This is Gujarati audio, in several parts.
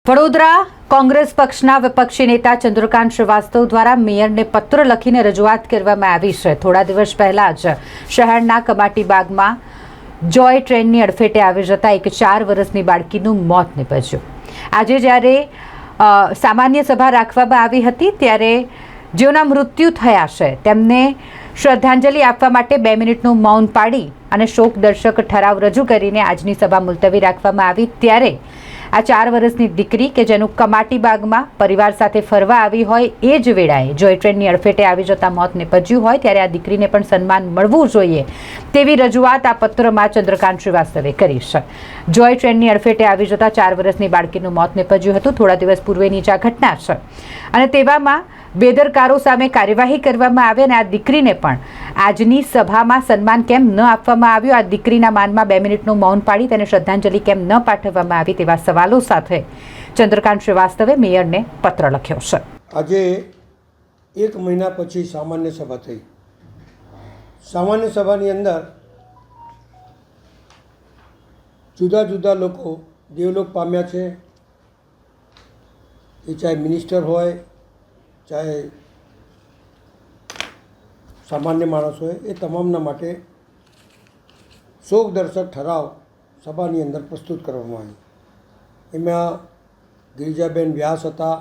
વડોદરા કોંગ્રેસ પક્ષના વિપક્ષી નેતા ચંદ્રકાંત શ્રીવાસ્તવ દ્વારા મેયરને પત્ર લખીને રજૂઆત કરવામાં આવી છે। થોડા દિવસ પહેલા જ શહેરના કમાટી બાગમાં જોય ટ્રેનની અડફેટે આવી જતા એક 4 વર્ષની બાળકીનું મોત નીપજ્યું। આજે જ્યારે સામાન્ય સભા રાખવામાં આવી હતી ત્યારે જેઓના મૃત્યુ થયા છે તેમને શ્રદ્ધાંજલિ આપવા માટે 2 મિનિટનું મૌન પાડી અને શોકદર્શક ઠરાવ રજૂ કરીને આજની સભા મુલતવી રાખવામાં આવી। ત્યારે આ 4 વર્ષની દીકરી કે જેનું કમાટી બાગમાં પરિવાર સાથે ફરવા આવી હોય એ જ વેળાએ જોય ટ્રેનની અડફેટે આવી જતા મોત નીપજ્યું હોય ત્યારે આ દીકરીને પણ સન્માન મળવું જોઈએ તેવી રજૂઆત આ પત્રમાં ચંદ્રકાંત શ્રીવાસ્તવે કરી છે। જોય ટ્રેનની અડફેટે આવી જતા 4 વર્ષની બાળકીનું મોત નીપજ્યું હતું। થોડા દિવસ પૂર્વેની જ આ ઘટના છે અને તેવામાં બેદરકારો સામે કાર્યવાહી કરવામાં આવે અને આ દીકરીને પણ આજની સભામાં સન્માન કેમ ન આપવામાં આવ્યું, આ દીકરીના માનમાં 2 મિનિટનું મૌન પાડી તેને શ્રદ્ધાંજલિ કેમ ન પાઠવવામાં આવી તેવા સવાલો સાથે ચંદ્રકાંત શ્રીવાસ્તવે મેયરને પત્ર લખ્યો છે। આજે 1 મહિના પછી સામાન્ય સભા થઈ। સામાન્ય સભાની અંદર જુદા જુદા લોકો દેવલોક પામ્યા છે। એ ચાહે મિનિસ્ટર હોય, ચાહે સામાન્ય માણસ હોય, એ તમામના માટે શોકદર્શક ઠરાવ સભાની અંદર પ્રસ્તુત કરવામાં આવ્યો। એમાં ગિરિજાબેન વ્યાસ હતા,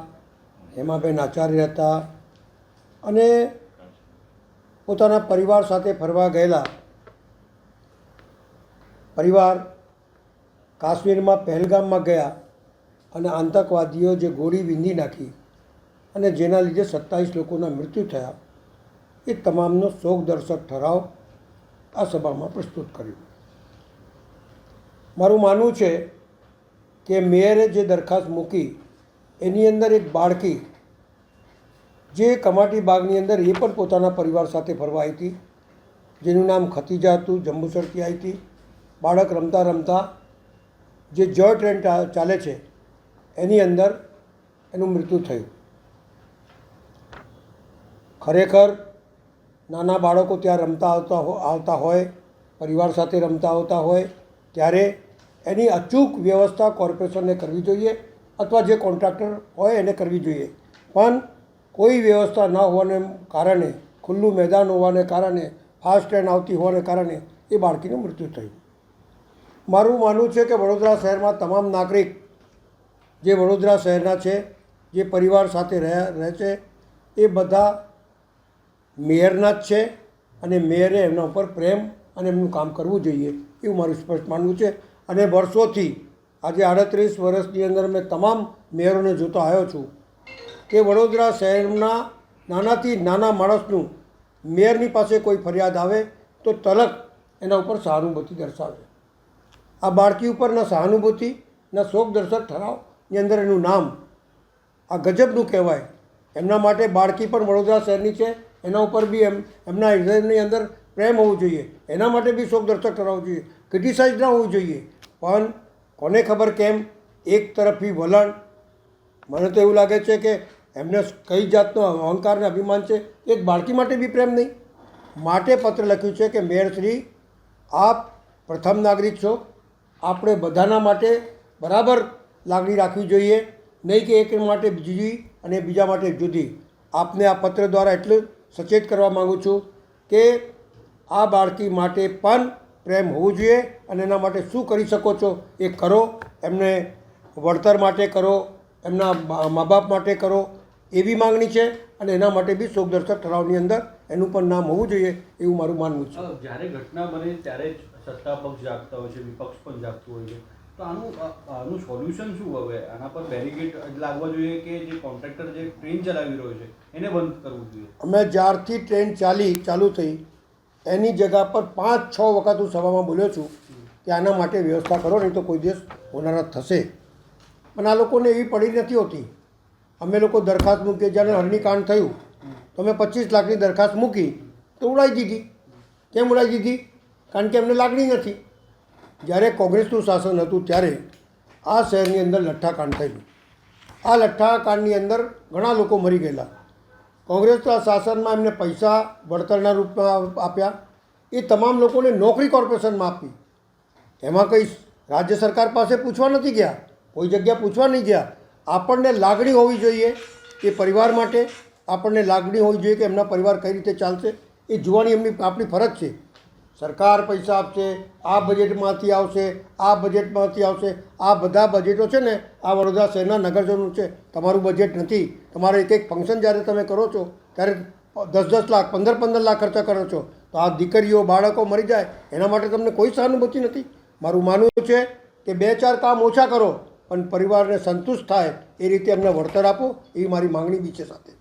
હેમાબેન આચાર્ય હતા અને પોતાના પરિવાર સાથે ફરવા ગયેલા પરિવાર કાશ્મીરમાં પહેલગામમાં ગયા અને આતંકવાદીઓ જે ગોળી વીંધી નાખી અને જેના લીધે 27 લોકોના મૃત્યુ થયા, એ તમામનો શોકદર્શક ઠરાવ આ સભામાં પ્રસ્તુત કર્યો। મારું માનવું છે કે મેયરે જે દરખાસ્ત મૂકી એની અંદર એક બાળકી જે કમાટી બાગની અંદર એ પણ પોતાના પરિવાર સાથે ફરવા આવી હતી, જેનું નામ ખતીજા હતું, જંબુસરથી આવી હતી। બાળક રમતા રમતા જે જોય ટ્રેન ચાલે છે એની અંદર એનું મૃત્યુ થયું। ખરેખર નાના બાળકો ત્યાં રમતા આવતા હોય, પરિવાર સાથે રમતા આવતા હોય ત્યારે એની અચૂક વ્યવસ્થા કોર્પોરેશનને કરવી જોઈએ અથવા જે કોન્ટ્રાક્ટર હોય એને કરવી જોઈએ, પણ કોઈ વ્યવસ્થા ન હોવાને કારણે, ખુલ્લું મેદાન હોવાને કારણે, ફાસ્ટ ટ્રેન આવતી હોવાને કારણે એ બાળકીનું મૃત્યુ થયું। મારું માનવું છે કે વડોદરા શહેરમાં તમામ નાગરિક જે વડોદરા શહેરના છે, જે પરિવાર સાથે રહે છે, એ બધા મેયરના જ છે અને મેયરે એમના ઉપર પ્રેમ અને એમનું કામ કરવું જોઈએ એવું મારું સ્પષ્ટ માનવું છે। અને વર્ષોથી આજે 38 વર્ષની અંદર મેં તમામ મેયરોને જોતો આવ્યો છું કે વડોદરા શહેરના નાનાથી નાના માણસનું મેયરની પાસે કોઈ ફરિયાદ આવે તો તરત એના ઉપર સહાનુભૂતિ દર્શાવે। આ બાળકી ઉપર ન સહાનુભૂતિ ન શોકદર્શક ઠરાવની અંદર એનું નામ, આ ગજબનું કહેવાય। એમના માટે બાળકી પણ વડોદરા શહેરની છે, એના ઉપર બી એમના હૃદયની અંદર પ્રેમ હોવું જોઈએ, એના માટે બી શોકદર્શક ઠરાવ જોઈએ, ક્રિટિસાઇઝ ના હોવું જોઈએ। પણ કોને ખબર કેમ એક તરફી વલણ, મને તો એવું લાગે છે કે એમને કઈ જાતનો અહંકાર અને અભિમાન છે, એક બાળકી માટે બી પ્રેમ નહીં। માટે પત્ર લખ્યું છે કે મેયરશ્રી, આપ પ્રથમ નાગરિક છો, આપણે બધાના માટે બરાબર લાગણી રાખવી જોઈએ, નહીં કે એક માટે જુદી અને બીજા માટે જુદી। આપને આ પત્ર દ્વારા એટલું સચેત કરવા માગું છું કે આ બાળકી માટે પણ પ્રેમ હોવું જોઈએ અને એના માટે શું કરી શકો છો એ કરો, એમને વળતર માટે કરો, એમના મા બાપ માટે કરો એવી માગણી છે અને એના માટે બી શોકદર્શક ઠરાવની અંદર એનું પણ નામ હોવું જોઈએ એવું મારું માનવું છે। જ્યારે ઘટના બને ત્યારે જ સત્તા પક્ષ જાગતા હોય છે, વિપક્ષ પણ જાગતું હોય છે, તો આનું સોલ્યુશન શું હવે? આના પર બેરિકેડ લાગવા જોઈએ કે જે કોન્ટ્રાક્ટર જે ટ્રેન ચલાવી રહ્યો છે એને બંધ કરવું જોઈએ? અમે જ્યારથી ટ્રેન ચાલુ થઈ એની જગ્યા પર 5-6 વખત હું સભામાં બોલ્યો છું કે આના માટે વ્યવસ્થા કરો, નહીં તો કોઈ દિવસ હોનારત થશે। પણ આ લોકોને એવી પડી નથી હોતી। અમે લોકો દરખાસ્ત મૂકીએ, જ્યારે હરણીકાંડ થયું તો અમે 25 લાખની દરખાસ્ત મૂકી તો ઉડાવી દીધી। કેમ ઉડાવી દીધી? કારણ કે એમને લાગણી નથી। જ્યારે કોંગ્રેસનું શાસન હતું ત્યારે આ શહેરની અંદર લઠ્ઠાકાંડ થયેલું। આ લઠ્ઠાકાંડની અંદર ઘણા લોકો મરી ગયેલા। કોંગ્રેસના શાસનમાં એમને પૈસા વળતરના રૂપમાં આપ્યા, એ તમામ લોકોને નોકરી કોર્પોરેશનમાં આપી। એમાં કંઈ રાજ્ય સરકાર પાસે પૂછવા નથી ગયા, કોઈ જગ્યા પૂછવા નહીં ગયા, આપણને લાગણી હોવી જોઈએ એ પરિવાર માટે, આપણને લાગણી હોવી જોઈએ કે એમના પરિવાર કઈ રીતે ચાલશે એ જોવાની આપણી ફરજ છે. સરકાર પૈસા આપશે, આ બજેટમાંથી આવશે, આ બજેટમાંથી આવશે, આ બધા બજેટો છે ને આ વડોદરા શહેરના નગરજનો છે. તમારું બજેટ નથી. તમારે એક એક ફંક્શન જ્યારે તમે કરો છો ત્યારે 10-10 લાખ 15-15 લાખ ખર્ચા કરો છો, તો આ દીકરીઓ બાળકો મરી જાય એના માટે તમને કોઈ સહાનુભૂતિ નથી. મારું માનવું છે કે 2-4 કામ ઓછા કરો પણ પરિવારને સંતુષ્ટ થાય એ રીતે એમને વળતર આપો, એવી મારી માંગણી બી છે સાથે.